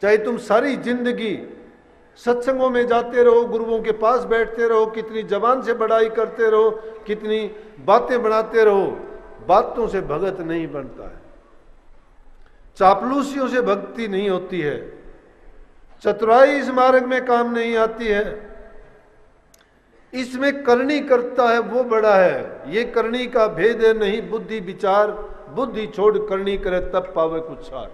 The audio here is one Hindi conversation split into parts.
चाहे तुम सारी जिंदगी सत्संगों में जाते रहो, गुरुओं के पास बैठते रहो, कितनी जबान से बड़ाई करते रहो, कितनी बातें बनाते रहो, बातों से भगत नहीं बनता है। चापलूसियों से भक्ति नहीं होती है। चतुराई इस मार्ग में काम नहीं आती है। इसमें करनी करता है वो बड़ा है। ये करनी का भेद है नहीं बुद्धि विचार, बुद्धि छोड़ करनी करे तब पावे कुछ सार।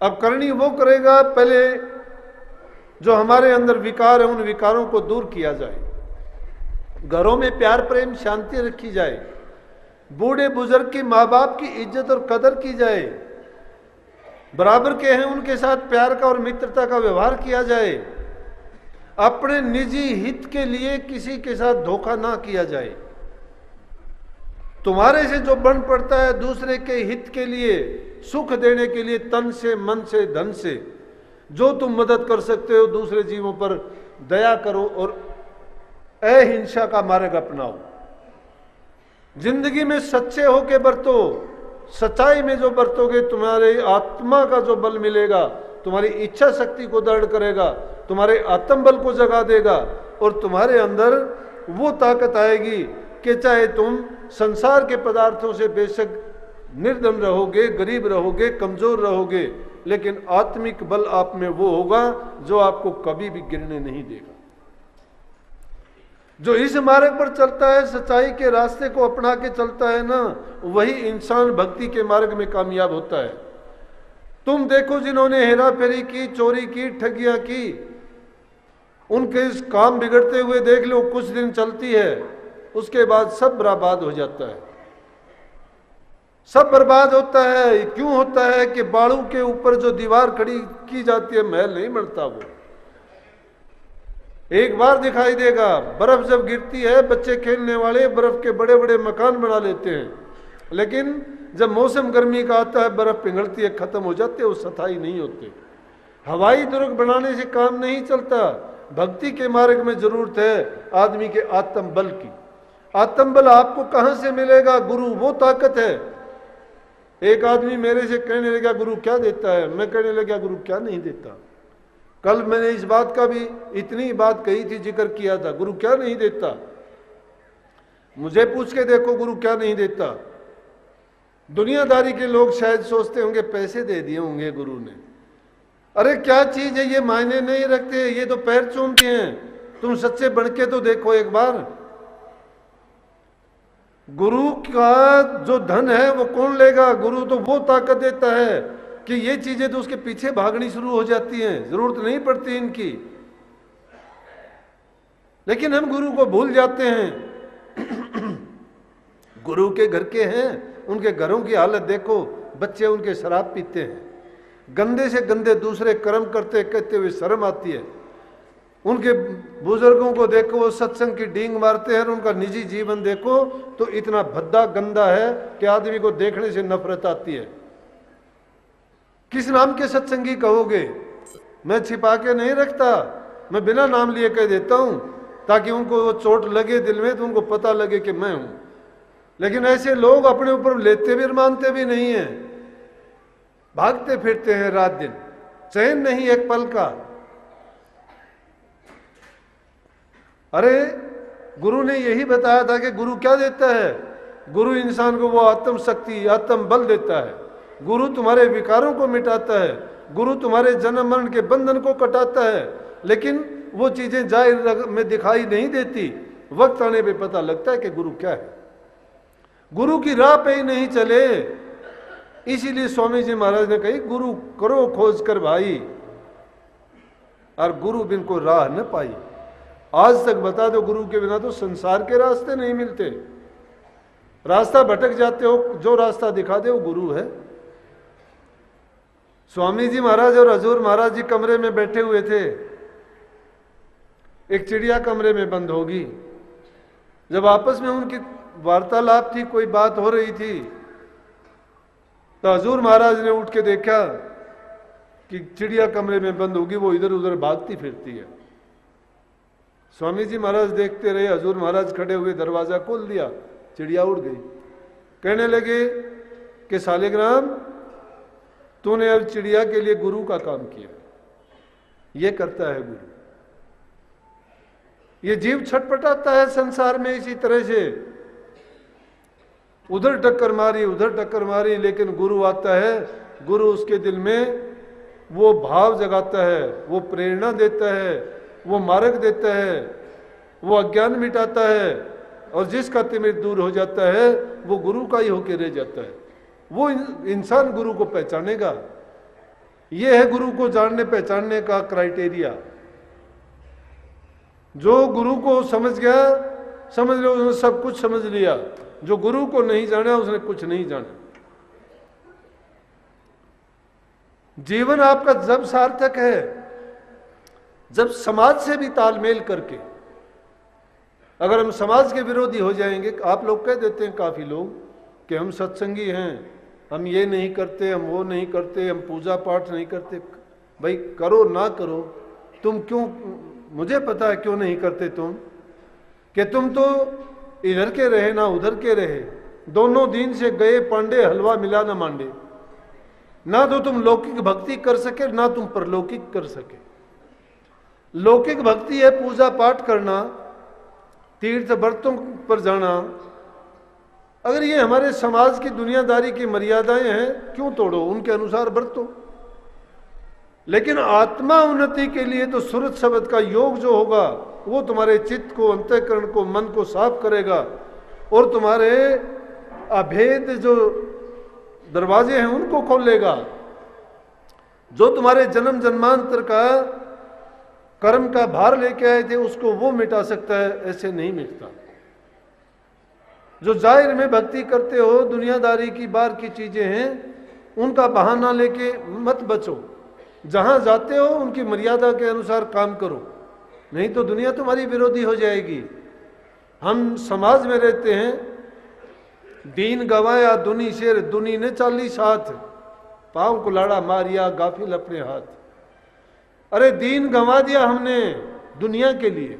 अब करनी वो करेगा पहले जो हमारे अंदर विकार है, उन विकारों को दूर किया जाए, घरों में प्यार प्रेम शांति रखी जाए, बूढ़े बुजुर्ग की माँ बाप की इज्जत और कदर की जाए, बराबर के हैं उनके साथ प्यार का और मित्रता का व्यवहार किया जाए, अपने निजी हित के लिए किसी के साथ धोखा ना किया जाए। तुम्हारे से जो बन पड़ता है दूसरे के हित के लिए, सुख देने के लिए, तन से मन से धन से जो तुम मदद कर सकते हो, दूसरे जीवों पर दया करो और अहिंसा का मार्ग अपनाओ। जिंदगी में सच्चे होके बरतो। सच्चाई में जो बरतोगे तुम्हारे आत्मा का जो बल मिलेगा, तुम्हारी इच्छा शक्ति को दृढ़ करेगा, तुम्हारे आत्मबल को जगा देगा और तुम्हारे अंदर वो ताकत आएगी कि चाहे तुम संसार के पदार्थों से बेशक निर्धन रहोगे, गरीब रहोगे, कमजोर रहोगे, लेकिन आत्मिक बल आप में वो होगा जो आपको कभी भी गिरने नहीं देगा। जो इस मार्ग पर चलता है, सच्चाई के रास्ते को अपना के चलता है ना, वही इंसान भक्ति के मार्ग में कामयाब होता है। तुम देखो जिन्होंने हेरा फेरी की, चोरी की, ठगियां की, उनके इस काम बिगड़ते हुए देख लो, कुछ दिन चलती है, उसके बाद सब बर्बाद हो जाता है। सब बर्बाद होता है। क्यों होता है कि बाड़ू के ऊपर जो दीवार खड़ी की जाती है, महल नहीं बनता। वो एक बार दिखाई देगा। बर्फ जब गिरती है, बच्चे खेलने वाले बर्फ के बड़े बड़े मकान बना लेते हैं, लेकिन जब मौसम गर्मी का आता है, बर्फ पिघलती है, खत्म हो जाते हैं, वो स्थायी नहीं होते। हवाई दुर्ग बनाने से काम नहीं चलता। भक्ति के मार्ग में जरूरत है आदमी के आत्मबल की। आत्मबल आपको कहां से मिलेगा? गुरु वो ताकत है। एक आदमी मेरे से कहने लगा गुरु क्या देता है? मैं कहने लगा गुरु क्या नहीं देता। कल मैंने इस बात का भी इतनी बात कही थी, जिक्र किया था, गुरु क्या नहीं देता। मुझे पूछ के देखो गुरु क्या नहीं देता। दुनियादारी के लोग शायद सोचते होंगे पैसे दे दिए होंगे गुरु ने। अरे क्या चीज है ये, मायने नहीं रखते, ये तो पैर चूमते हैं। तुम सच्चे बन के तो देखो एक बार। गुरु का जो धन है वो कौन लेगा? गुरु तो वो ताकत देता है कि ये चीजें तो उसके पीछे भागनी शुरू हो जाती हैं, जरूरत नहीं पड़ती इनकी। लेकिन हम गुरु को भूल जाते हैं। गुरु के घर के हैं, उनके घरों की हालत देखो, बच्चे उनके शराब पीते हैं, गंदे से गंदे दूसरे कर्म करते कहते हुए शर्म आती है। उनके बुजुर्गों को देखो, वो सत्संग की डींग मारते हैं, और उनका निजी जीवन देखो तो इतना भद्दा गंदा है कि आदमी को देखने से नफरत आती है। किस नाम के सत्संगी कहोगे? मैं छिपा के नहीं रखता, मैं बिना नाम लिए कह देता हूं, ताकि उनको वो चोट लगे दिल में तो उनको पता लगे कि मैं हूं। लेकिन ऐसे लोग अपने ऊपर लेते भी मानते भी नहीं है, भागते फिरते हैं रात दिन, चैन नहीं एक पल का। अरे गुरु ने यही बताया था कि गुरु क्या देता है? गुरु इंसान को वो आत्म शक्ति, आत्म बल देता है। गुरु तुम्हारे विकारों को मिटाता है। गुरु तुम्हारे जन्म मरण के बंधन को कटाता है। लेकिन वो चीजें जाहिर में दिखाई नहीं देती, वक्त आने पे पता लगता है कि गुरु क्या है। गुरु की राह पे ही नहीं चले। इसीलिए स्वामी जी महाराज ने कही गुरु करो खोज कर भाई, और गुरु बिन को राह न पाई। आज तक बता दो, गुरु के बिना तो संसार के रास्ते नहीं मिलते। रास्ता भटक जाते हो, जो रास्ता दिखा दे वो गुरु है। स्वामी जी महाराज और हजूर महाराज जी कमरे में बैठे हुए थे। एक चिड़िया कमरे में बंद होगी। जब आपस में उनकी वार्तालाप थी, कोई बात हो रही थी, तो हजूर महाराज ने उठ के देखा कि चिड़िया कमरे में बंद होगी, वो इधर उधर भागती फिरती है। स्वामी जी महाराज देखते रहे। हजूर महाराज खड़े हुए, दरवाजा खोल दिया, चिड़िया उड़ गई। कहने लगे कि सालिग्राम, तूने अब चिड़िया के लिए गुरु का काम किया। ये करता है गुरु। ये जीव छटपटाता है संसार में इसी तरह से, उधर टक्कर मारी उधर टक्कर मारी, लेकिन गुरु आता है, गुरु उसके दिल में वो भाव जगाता है, वो प्रेरणा देता है, वो मार्ग देता है, वो अज्ञान मिटाता है, और जिसका तिमिर दूर हो जाता है वो गुरु का ही होकर रह जाता है। वो इंसान गुरु को पहचानेगा। ये है गुरु को जानने पहचानने का क्राइटेरिया। जो गुरु को समझ गया, समझ लो उसने सब कुछ समझ लिया। जो गुरु को नहीं जाना उसने कुछ नहीं जाना। जीवन आपका जब सार्थक है जब समाज से भी तालमेल करके, अगर हम समाज के विरोधी हो जाएंगे, आप लोग कह देते हैं काफी लोग कि हम सत्संगी हैं, हम ये नहीं करते, हम वो नहीं करते, हम पूजा पाठ नहीं करते। भाई करो ना करो, तुम क्यों, मुझे पता है क्यों नहीं करते तुम, कि तुम तो इधर के रहे ना उधर के रहे, दोनों दिन से गए पांडे हलवा मिला ना मांडे। ना तो तुम लौकिक भक्ति कर सके ना तुम परलौकिक कर सके। लौकिक भक्ति है पूजा पाठ करना, तीर्थ व्रतों पर जाना। अगर ये हमारे समाज की दुनियादारी की मर्यादाएं हैं, क्यों तोड़ो, उनके अनुसार बरतो। लेकिन आत्मा उन्नति के लिए तो सुरत शब्द का योग जो होगा वो तुम्हारे चित्त को, अंतःकरण को, मन को साफ करेगा और तुम्हारे अभेद जो दरवाजे हैं उनको खोलेगा। जो तुम्हारे जन्म जन्मांतर का कर्म का भार लेके आए थे उसको वो मिटा सकता है, ऐसे नहीं मिटता। जो जाहिर में भक्ति करते हो, दुनियादारी की बाहर की चीजें हैं, उनका बहाना लेके मत बचो। जहां जाते हो उनकी मर्यादा के अनुसार काम करो, नहीं तो दुनिया तुम्हारी विरोधी हो जाएगी। हम समाज में रहते हैं, दीन गवाया दुनी शेर, दुनी ने 40 हाथ, पांव कुलाड़ा मारिया गाफिल अपने हाथ। अरे दीन गंवा दिया हमने दुनिया के लिए,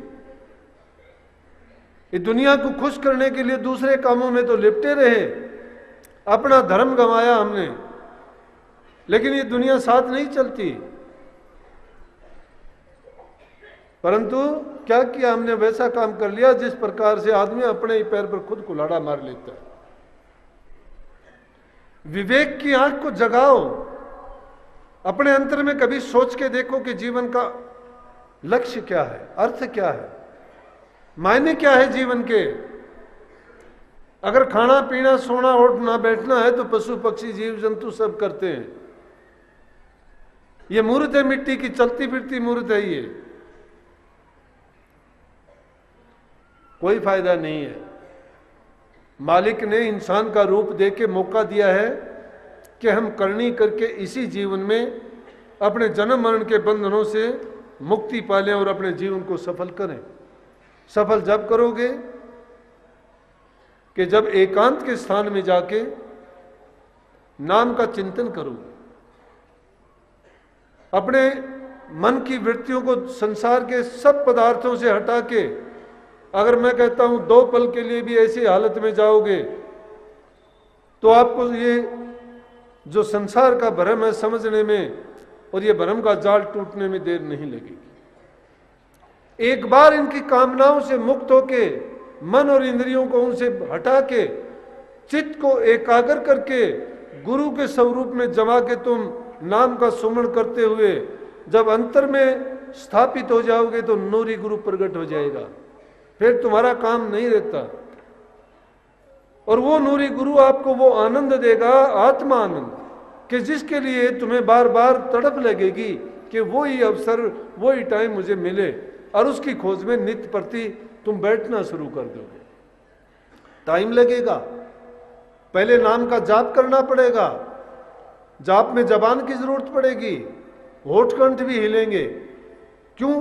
ये दुनिया को खुश करने के लिए दूसरे कामों में तो लिपटे रहे, अपना धर्म गंवाया हमने। लेकिन ये दुनिया साथ नहीं चलती। परंतु क्या किया हमने, वैसा काम कर लिया जिस प्रकार से आदमी अपने ही पैर पर खुद कुल्हाड़ा मार लेता है। विवेक की आंख को जगाओ, अपने अंतर में कभी सोच के देखो कि जीवन का लक्ष्य क्या है, अर्थ क्या है, मायने क्या है जीवन के। अगर खाना पीना सोना उठना बैठना है तो पशु पक्षी जीव जंतु सब करते हैं। ये मूर्त है, मिट्टी की चलती फिरती मूर्त है। ये कोई फायदा नहीं है। मालिक ने इंसान का रूप दे के मौका दिया है कि हम करनी करके इसी जीवन में अपने जन्म मरण के बंधनों से मुक्ति पालें और अपने जीवन को सफल करें। सफल जब करोगे कि जब एकांत के स्थान में जाके नाम का चिंतन करोगे, अपने मन की वृत्तियों को संसार के सब पदार्थों से हटा के, अगर मैं कहता हूं 2 पल के लिए भी ऐसी हालत में जाओगे तो आपको ये जो संसार का भ्रम है समझने में और ये भ्रम का जाल टूटने में देर नहीं लगेगी। एक बार इनकी कामनाओं से मुक्त होके, मन और इंद्रियों को उनसे हटा के, चित्त को एकाग्र करके गुरु के स्वरूप में जमा के तुम नाम का सुमरण करते हुए जब अंतर में स्थापित हो जाओगे तो नूरी गुरु प्रकट हो जाएगा। फिर तुम्हारा काम नहीं रहता और वो नूरी गुरु आपको वो आनंद देगा, आत्मा आनंद, कि जिसके लिए तुम्हें बार बार तड़प लगेगी कि वो ही अवसर, वो ही टाइम मुझे मिले, और उसकी खोज में नित्य प्रति तुम बैठना शुरू कर दोगे। टाइम लगेगा, पहले नाम का जाप करना पड़ेगा, जाप में जबान की जरूरत पड़ेगी, होठ कंठ भी हिलेंगे, क्यों,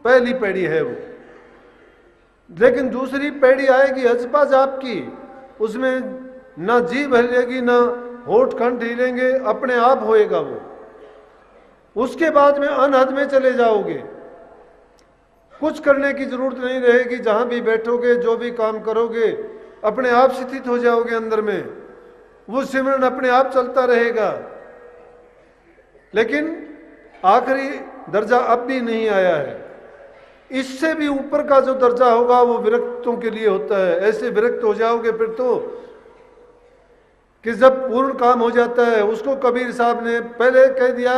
पहली पैड़ी है वो। लेकिन दूसरी पैड़ी आएगी हजपा जाप की, उसमें ना जीभ हिलेगी ना होठ कंठ हिलेंगे, अपने आप होएगा वो। उसके बाद में अनहद में चले जाओगे, कुछ करने की जरूरत नहीं रहेगी, जहां भी बैठोगे जो भी काम करोगे अपने आप स्थित हो जाओगे अंदर में, वो सिमरन अपने आप चलता रहेगा। लेकिन आखिरी दर्जा अब भी नहीं आया है। इससे भी ऊपर का जो दर्जा होगा वो विरक्तों के लिए होता है। ऐसे विरक्त हो जाओगे फिर तो कि जब पूर्ण काम हो जाता है। उसको कबीर साहब ने पहले कह दिया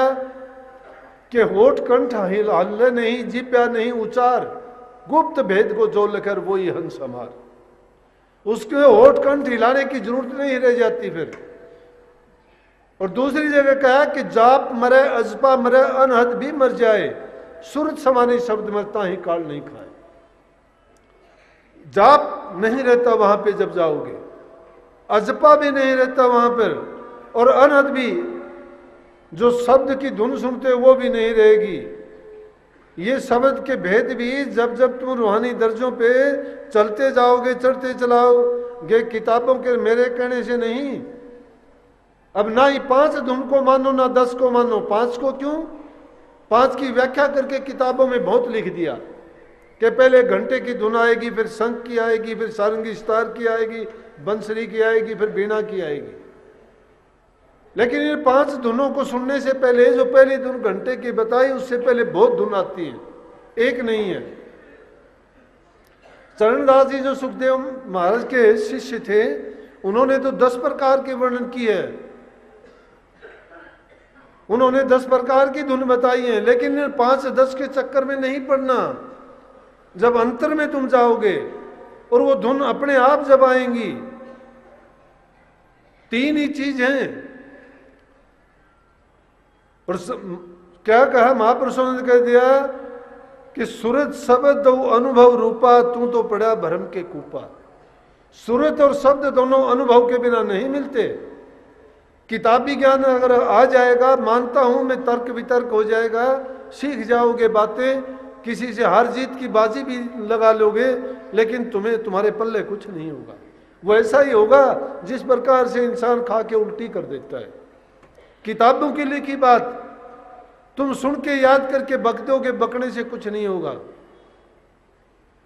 कि होठ कंठ हल्ले नहीं, जिप्या नहीं उचार, गुप्त भेद को जो लेकर वो ही हंस हमार। उसके होठ कंठ हिलाने की जरूरत नहीं रह जाती फिर। और दूसरी जगह कहा कि जाप मरे अजपा मरे अनहद भी मर जाए, सूरत समाने शब्द मरता ही काल नहीं खाए। जाप नहीं रहता वहां पे जब जाओगे, अजपा भी नहीं रहता वहां पर, और अनहद भी जो शब्द की धुन सुनते वो भी नहीं रहेगी। ये शब्द के भेद भी जब जब तुम रूहानी दर्जों पे चलते जाओगे, चढ़ते चलाओगे, किताबों के मेरे कहने से नहीं। अब ना ही 5 धुन को मानो ना 10 को मानो। 5 को क्यों? 5 की व्याख्या करके किताबों में बहुत लिख दिया कि पहले घंटे की धुन आएगी, फिर शंख की आएगी, फिर सारंगी सितार की आएगी, बंसरी की आएगी, फिर बीना की आएगी। लेकिन इन 5 धुनों को सुनने से पहले जो पहली धुन घंटे की बताई, उससे पहले बहुत धुन आती है, एक नहीं है। चरणदास जी जो सुखदेव महाराज के शिष्य थे, उन्होंने तो 10 प्रकार के वर्णन किए है। उन्होंने 10 प्रकार की धुन बताई है, लेकिन इन 5-10 के चक्कर में नहीं पड़ना। जब अंतर में तुम जाओगे और वो धुन अपने आप जब आएंगी, 3 ही चीज हैं। और क्या कहा महापुरुषों ने कह दिया कि सुरत शब्द अनुभव रूपा, तू तो पड़ा भरम के कूपा। सुरत और शब्द दोनों अनुभव के बिना नहीं मिलते। किताबी ज्ञान अगर आ जाएगा, मानता हूं मैं, तर्क वितर्क हो जाएगा, सीख जाओगे बातें, किसी से हार जीत की बाजी भी लगा लोगे, लेकिन तुम्हारे पल्ले कुछ नहीं होगा। वो ऐसा ही होगा जिस प्रकार से इंसान खा के उल्टी कर देता है। किताबों की लिखी बात तुम सुन के याद करके बक दोगे, बकने से कुछ नहीं होगा।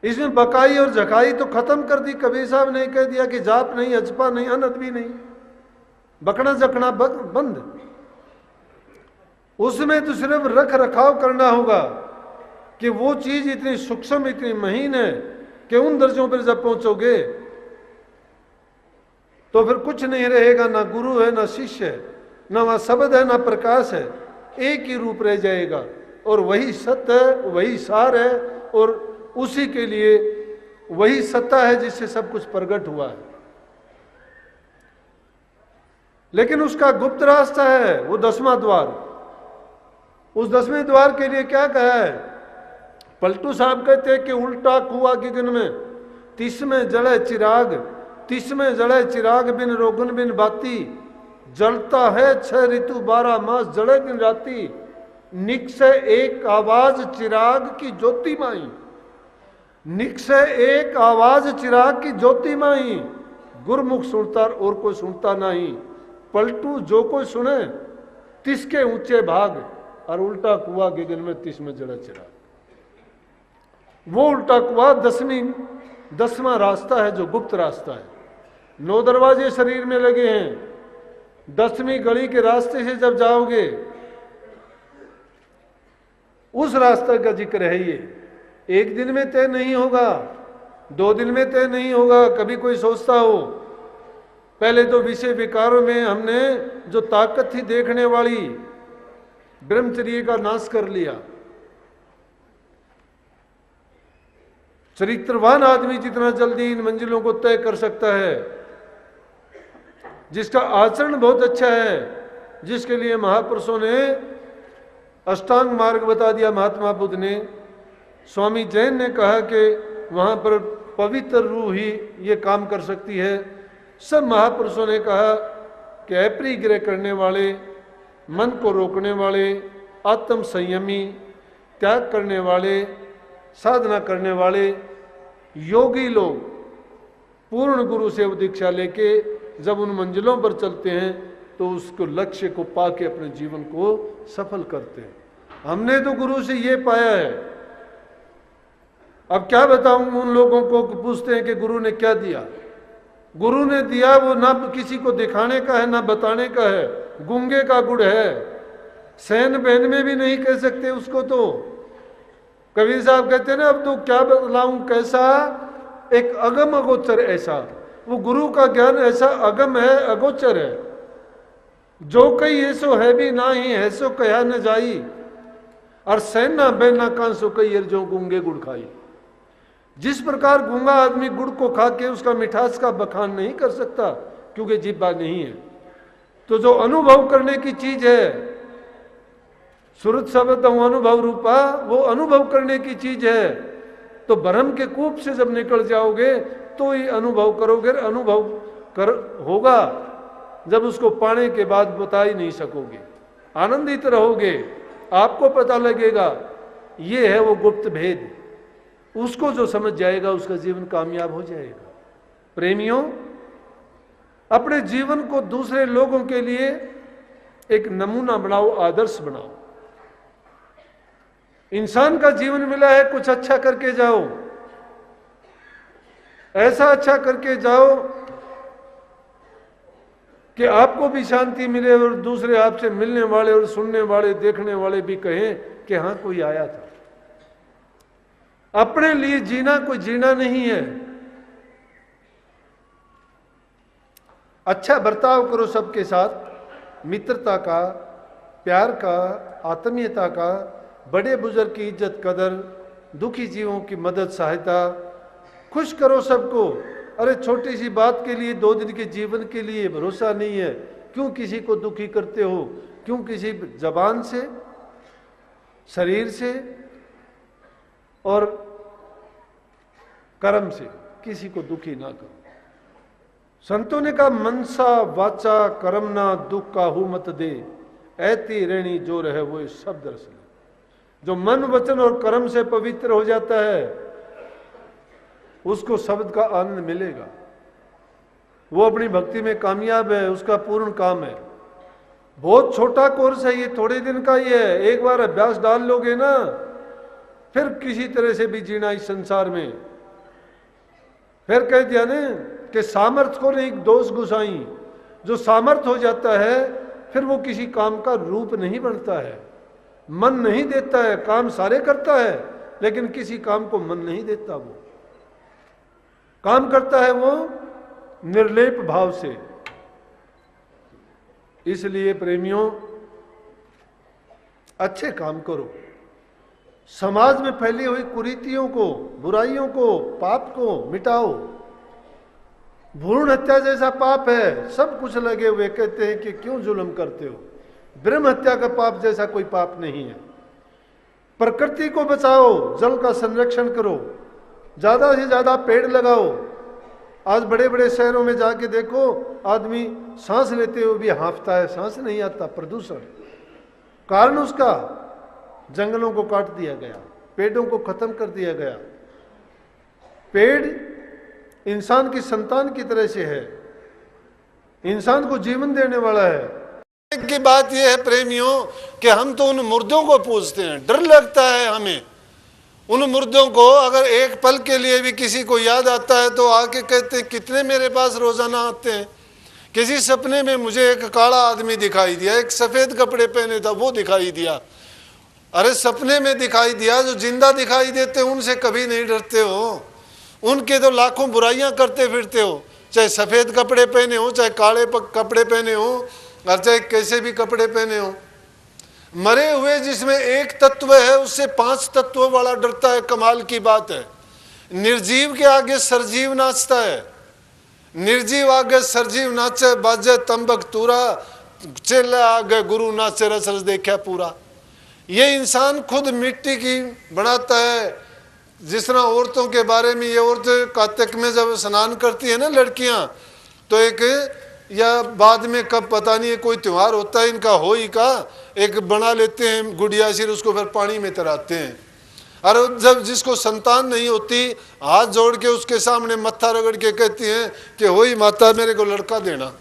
इसमें बकाई और झकाई तो खत्म कर दी। कबीर साहब ने कह दिया कि जाप नहीं, अजपा नहीं, अनहद भी नहीं, बकना जकना बंद। उसमें तो सिर्फ रख रखाव करना होगा कि वो चीज इतनी सूक्ष्म, इतनी महीन है कि उन दर्जों पर जब पहुंचोगे तो फिर कुछ नहीं रहेगा। ना गुरु है, ना शिष्य है, ना वहां शब्द है, ना प्रकाश है, एक ही रूप रह जाएगा। और वही सत्य है, वही सार है, और उसी के लिए वही सत्ता है जिससे सब कुछ प्रकट हुआ है। लेकिन उसका गुप्त रास्ता है, वो 10वां द्वार। उस 10वें द्वार के लिए क्या कहा है? पलटू साहब कहते हैं कि उल्टा कुआ गगन में 30 में जड़े चिराग, 30 में जड़े चिराग बिन रोगन बिन बाती, जलता है 6 ऋतु 12 मास जड़े दिन राती, निक से एक आवाज चिराग की ज्योति माई, निक से एक आवाज चिराग की ज्योति माई, गुरमुख सुनता और कोई सुनता नहीं, पलटू जो कोई सुने 30 के ऊंचे भाग, और उल्टा कुआ गगन में 30 में जड़ा चिराग। वो उल्टा कुआ 10वां रास्ता है, जो गुप्त रास्ता है। 9 दरवाजे शरीर में लगे हैं। 10वीं गली के रास्ते से जब जाओगे, उस रास्ते का जिक्र है ये। एक दिन में तय नहीं होगा, 2 दिन में तय नहीं होगा। कभी कोई सोचता हो पहले तो विषय विकारों में हमने जो ताकत थी देखने वाली, ब्रह्मचर्य का नाश कर लिया। चरित्रवान आदमी जितना जल्दी इन मंजिलों को तय कर सकता है, जिसका आचरण बहुत अच्छा है, जिसके लिए महापुरुषों ने अष्टांग मार्ग बता दिया। महात्मा बुद्ध ने, स्वामी जैन ने कहा कि वहां पर पवित्र रूह ही ये काम कर सकती है। सब महापुरुषों ने कहा कि अपरिग्रह करने वाले, मन को रोकने वाले, आत्म संयमी, त्याग करने वाले, साधना करने वाले योगी लोग पूर्ण गुरु से दीक्षा लेके जब उन मंजिलों पर चलते हैं तो उसको लक्ष्य को पाके अपने जीवन को सफल करते हैं। हमने तो गुरु से ये पाया है। अब क्या बताऊं उन लोगों को, पूछते हैं कि गुरु ने क्या दिया। गुरु ने दिया वो ना किसी को दिखाने का है, ना बताने का है। गूंगे का गुड़ है, सहन बहन में भी नहीं कह सकते उसको। तो कबीर साहब कहते हैं ना, अब तो क्या बतलाऊं कैसा, एक अगम अगोचर ऐसा। वो गुरु का ज्ञान ऐसा अगम है, अगोचर है। जो कई ऐसो है भी ना ही है सो कहा न जाई, और सहना बहना कान सो कई जो गूंगे गुड़ खाई। जिस प्रकार गूंगा आदमी गुड़ को खा के उसका मिठास का बखान नहीं कर सकता क्योंकि जिब्बा नहीं है, तो जो अनुभव करने की चीज है, सुरत शब्द अनुभव रूपा, वो अनुभव करने की चीज है। तो भ्रम के कूप से जब निकल जाओगे तो ही अनुभव करोगे। अनुभव कर होगा जब उसको पाने के बाद बता ही नहीं सकोगे, आनंदित रहोगे, आपको पता लगेगा ये है वो गुप्त भेद। उसको जो समझ जाएगा उसका जीवन कामयाब हो जाएगा। प्रेमियों, अपने जीवन को दूसरे लोगों के लिए एक नमूना बनाओ, आदर्श बनाओ। इंसान का जीवन मिला है, कुछ अच्छा करके जाओ, ऐसा अच्छा करके जाओ कि आपको भी शांति मिले और दूसरे आपसे मिलने वाले और सुनने वाले देखने वाले भी कहें कि हाँ कोई आया था। अपने लिए जीना कोई जीना नहीं है। अच्छा बर्ताव करो सबके साथ, मित्रता का, प्यार का, आत्मीयता का, बड़े बुजुर्ग की इज्जत कदर, दुखी जीवों की मदद सहायता, खुश करो सबको। अरे छोटी सी बात के लिए 2 दिन के जीवन के लिए भरोसा नहीं है, क्यों किसी को दुखी करते हो? क्यों किसी जबान से, शरीर से और कर्म से किसी को दुखी ना करो। संतों ने कहा, मनसा वाचा कर्मना दुख का हु मत दे, ऐती रेणी जो रहे वो सब दर्शन। जो मन वचन और कर्म से पवित्र हो जाता है उसको शब्द का आनंद मिलेगा, वो अपनी भक्ति में कामयाब है, उसका पूर्ण काम है। बहुत छोटा कोर्स है ये, थोड़े दिन का ही है। एक बार अभ्यास डाल लोगे ना, फिर किसी तरह से भी जीना इस संसार में। फिर कह दिया ना कि सामर्थ्य को नहीं दोष गुसाई। जो सामर्थ्य हो जाता है फिर वो किसी काम का रूप नहीं बनता है, मन नहीं देता है। काम सारे करता है लेकिन किसी काम को मन नहीं देता। वो काम करता है वो निर्लेप भाव से। इसलिए प्रेमियों, अच्छे काम करो, समाज में फैली हुई कुरीतियों को, बुराइयों को, पाप को मिटाओ। भ्रूण हत्या जैसा पाप है, सब कुछ लगे हुए कहते हैं कि क्यों जुल्म करते हो। ब्रह्म हत्या का पाप जैसा कोई पाप नहीं है। प्रकृति को बचाओ, जल का संरक्षण करो, ज्यादा से ज्यादा पेड़ लगाओ। आज बड़े बड़े शहरों में जाके देखो, आदमी सांस लेते हुए भी हांफता है, सांस नहीं आता, प्रदूषण। कारण उसका जंगलों को काट दिया गया, पेड़ों को खत्म कर दिया गया। पेड़ इंसान की संतान की तरह से है, इंसान को जीवन देने वाला है। एक की बात यह है प्रेमियों कि हम तो उन मुर्दों को पूजते हैं, डर लगता है हमें उन मुर्दों को। अगर एक पल के लिए भी किसी को याद आता है तो आके कहते हैं, कितने मेरे पास रोजाना आते हैं। किसी सपने में मुझे एक काला आदमी दिखाई दिया, एक सफेद कपड़े पहने था वो दिखाई दिया। अरे सपने में दिखाई दिया, जो जिंदा दिखाई देते उनसे कभी नहीं डरते हो। उनके तो लाखों बुराइयां करते फिरते हो, चाहे सफेद कपड़े पहने हो, चाहे काले कपड़े पहने हो, और चाहे कैसे भी कपड़े पहने हो। मरे हुए जिसमें एक तत्व है उससे 5 तत्वों वाला डरता है, कमाल की बात है। निर्जीव के आगे सरजीव नाचता है, निर्जीव आगे सरजीव नाचे, बाजे तंबक तूरा, चेला आगे गुरु नाचे, रस रस देखा पूरा। ये इंसान खुद मिट्टी की बनाता है। जिस तरह औरतों के बारे में, ये औरतें कार्तिक में जब स्नान करती है ना लड़कियां, तो एक या बाद में कब पता नहीं, कोई त्यौहार होता है इनका हो ही का, एक बना लेते हैं गुड़िया सिर, उसको फिर पानी में तराते हैं। और जब जिसको संतान नहीं होती, हाथ जोड़ के उसके सामने मत्था रगड़ के कहती हैं कि हो ही माता मेरे को लड़का देना।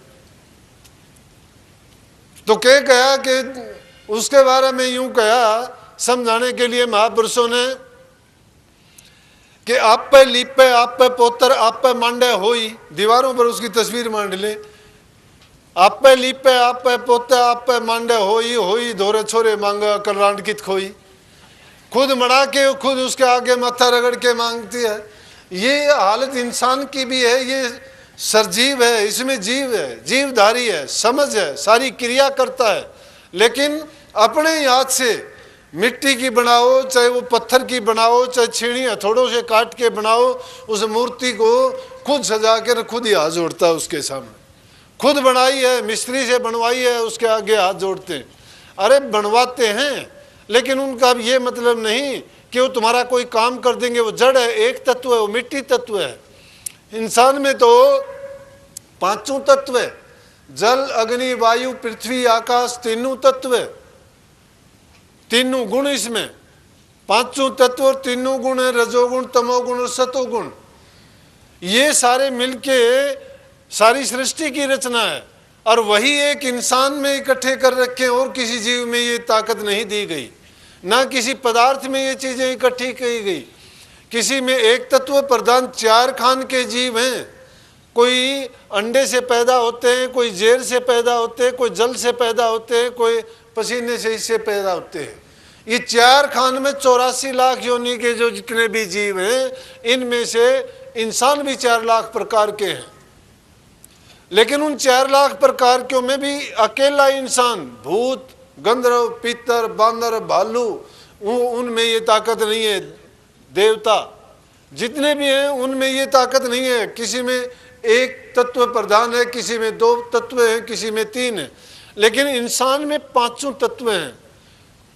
तो क्या कहा कि उसके बारे में यूं कहा समझाने के लिए महापुरुषों ने कि आप पे लीपे, आप पे पोतर, आप पे मांडे होई। दीवारों पर उसकी तस्वीर मांड ले। आपे लीपे आपे पोते आपे मांडे होई धोरे छोरे मांगा कल्याण कित खोई। खुद मरा के खुद उसके आगे माथा रगड़ के मांगती है। ये हालत इंसान की भी है। ये सरजीव है, इसमें जीव है, जीवधारी है, समझ है, सारी क्रिया करता है, लेकिन अपने हाथ से मिट्टी की बनाओ, चाहे वो पत्थर की बनाओ, चाहे छीणी हथौड़ों से काट के बनाओ, उस मूर्ति को खुद सजा कर खुद ही हाथ जोड़ता है उसके सामने। खुद बनाई है, मिस्त्री से बनवाई है, उसके आगे हाथ जोड़ते हैं। अरे बनवाते हैं, लेकिन उनका अब ये मतलब नहीं कि वो तुम्हारा कोई काम कर देंगे। वो जड़ है, एक तत्व है, वो मिट्टी तत्व है। इंसान में तो पांचों तत्व है, जल अग्नि वायु पृथ्वी आकाश, तीनों तत्व है, तीनों गुण इसमें। पांचों तत्व और तीनों गुण है, रजोगुण तमोगुण और सतोगुण। ये सारे मिलके सारी सृष्टि की रचना है, और वही एक इंसान में इकट्ठे कर रखे। और किसी जीव में ये ताकत नहीं दी गई, ना किसी पदार्थ में ये चीजें इकट्ठी की गई। किसी में एक तत्व प्रधान चार खान के जीव हैं। कोई अंडे से पैदा होते हैं, कोई जेर से पैदा होते हैं, कोई जल से पैदा होते हैं, कोई पसीने से इससे पैदा होते हैं। ये चार खान में 84 लाख योनि के जो जितने भी जीव हैं, इनमें से इंसान भी 4 लाख प्रकार के हैं। लेकिन उन 4 लाख प्रकार के में भी अकेला इंसान, भूत गंधर्व पितर बांदर भालू, उनमें ये ताकत नहीं है। देवता जितने भी हैं उनमें ये ताकत नहीं है। किसी में एक तत्व प्रधान है, किसी में 2 तत्व हैं, किसी में 3 है, लेकिन इंसान में 5 तत्व हैं।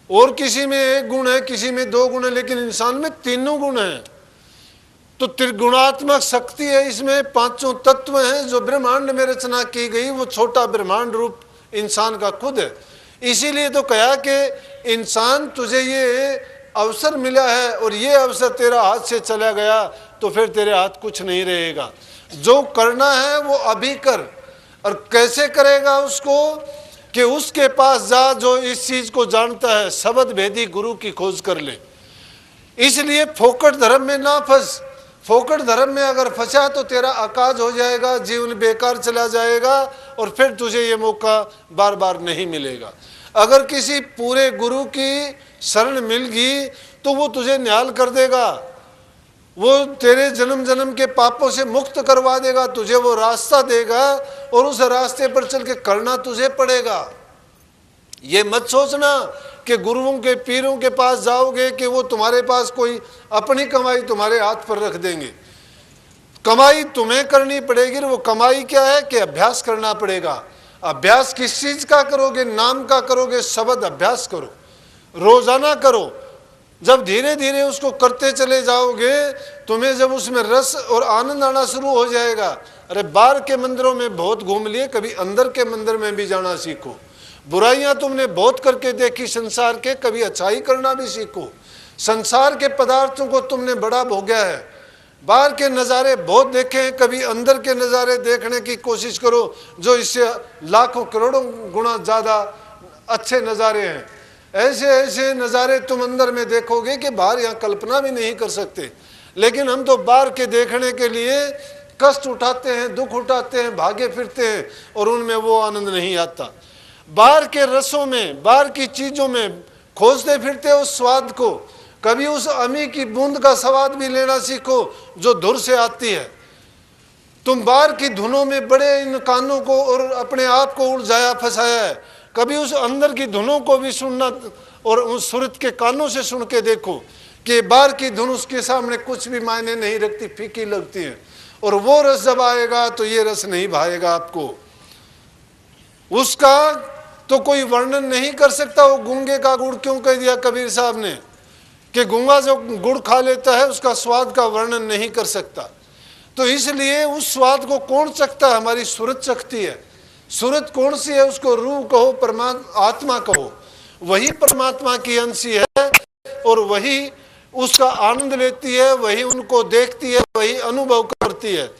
और किसी में 1 गुण है, किसी में 2 गुण है, लेकिन इंसान में तीनों गुण हैं। तो त्रिगुणात्मक शक्ति है इसमें, 5 तत्व हैं। जो ब्रह्मांड में रचना की गई वो छोटा ब्रह्मांड रूप इंसान का खुद है। इसीलिए तो कहा कि इंसान तुझे ये अवसर मिला है और ये अवसर तेरा हाथ से चला गया तो फिर तेरे हाथ कुछ नहीं रहेगा। जो करना है वो अभी कर। और कैसे करेगा उसको, कि उसके पास जा जो इस चीज को जानता है, शब्द भेदी गुरु की खोज कर ले। इसलिए फोकट धर्म में ना फंस। फोकट धर्म में अगर फंसा तो तेरा अकाज हो जाएगा, जीवन बेकार चला जाएगा, और फिर तुझे ये मौका बार बार नहीं मिलेगा। अगर किसी पूरे गुरु की शरण मिल गई तो वो तुझे निहाल कर देगा, वो तेरे जन्म जन्म के पापों से मुक्त करवा देगा, तुझे वो रास्ता देगा और उस रास्ते पर चल के करना तुझे पड़ेगा। ये मत सोचना कि गुरुओं के पीरों के पास जाओगे कि वो तुम्हारे पास कोई अपनी कमाई तुम्हारे हाथ पर रख देंगे। कमाई तुम्हें करनी पड़ेगी। वो कमाई क्या है कि अभ्यास करना पड़ेगा। अभ्यास किस चीज का करोगे? नाम का करोगे, शब्द अभ्यास करो, रोजाना करो। जब धीरे धीरे उसको करते चले जाओगे, तुम्हें जब उसमें रस और आनंद आना शुरू हो जाएगा। अरे बाहर के मंदिरों में बहुत घूम लिए, कभी अंदर के मंदिर में भी जाना सीखो। बुराइयां तुमने बहुत करके देखी संसार के, कभी अच्छाई करना भी सीखो। संसार के पदार्थों को तुमने बड़ा भोगा है, बाहर के नज़ारे बहुत देखे हैं, कभी अंदर के नज़ारे देखने की कोशिश करो जो इससे लाखों करोड़ों गुना ज़्यादा अच्छे नज़ारे हैं। ऐसे ऐसे नज़ारे तुम अंदर में देखोगे कि बाहर यहाँ कल्पना भी नहीं कर सकते। लेकिन हम तो बाहर के देखने के लिए कष्ट उठाते हैं, दुख उठाते हैं, भागे फिरते हैं, और उनमें वो आनंद नहीं आता। बाहर के रसों में, बाहर की चीज़ों में खोजते फिरते हो स्वाद को। कभी उस अमी की बूंद का स्वाद भी लेना सीखो जो धुर से आती है। तुम बाहर की धुनों में बड़े इन कानों को और अपने आप को उलझाया फंसाया है। कभी उस अंदर की धुनों को भी सुनना और उस सुरत के कानों से सुन के देखो कि बाहर की धुन उसके सामने कुछ भी मायने नहीं रखती, फीकी लगती है। और वो रस जब आएगा तो ये रस नहीं भाएगा आपको। उसका तो कोई वर्णन नहीं कर सकता। वो गूंगे का गुड़ क्यों कह दिया कबीर साहब ने कि गूंगा जो गुड़ खा लेता है उसका स्वाद का वर्णन नहीं कर सकता। तो इसलिए उस स्वाद को कौन चखता है? हमारी सूरत चखती है। सूरत कौन सी है? उसको रूह कहो, परमात्मा आत्मा कहो। वही परमात्मा की अंशी है और वही उसका आनंद लेती है, वही उनको देखती है, वही अनुभव करती है।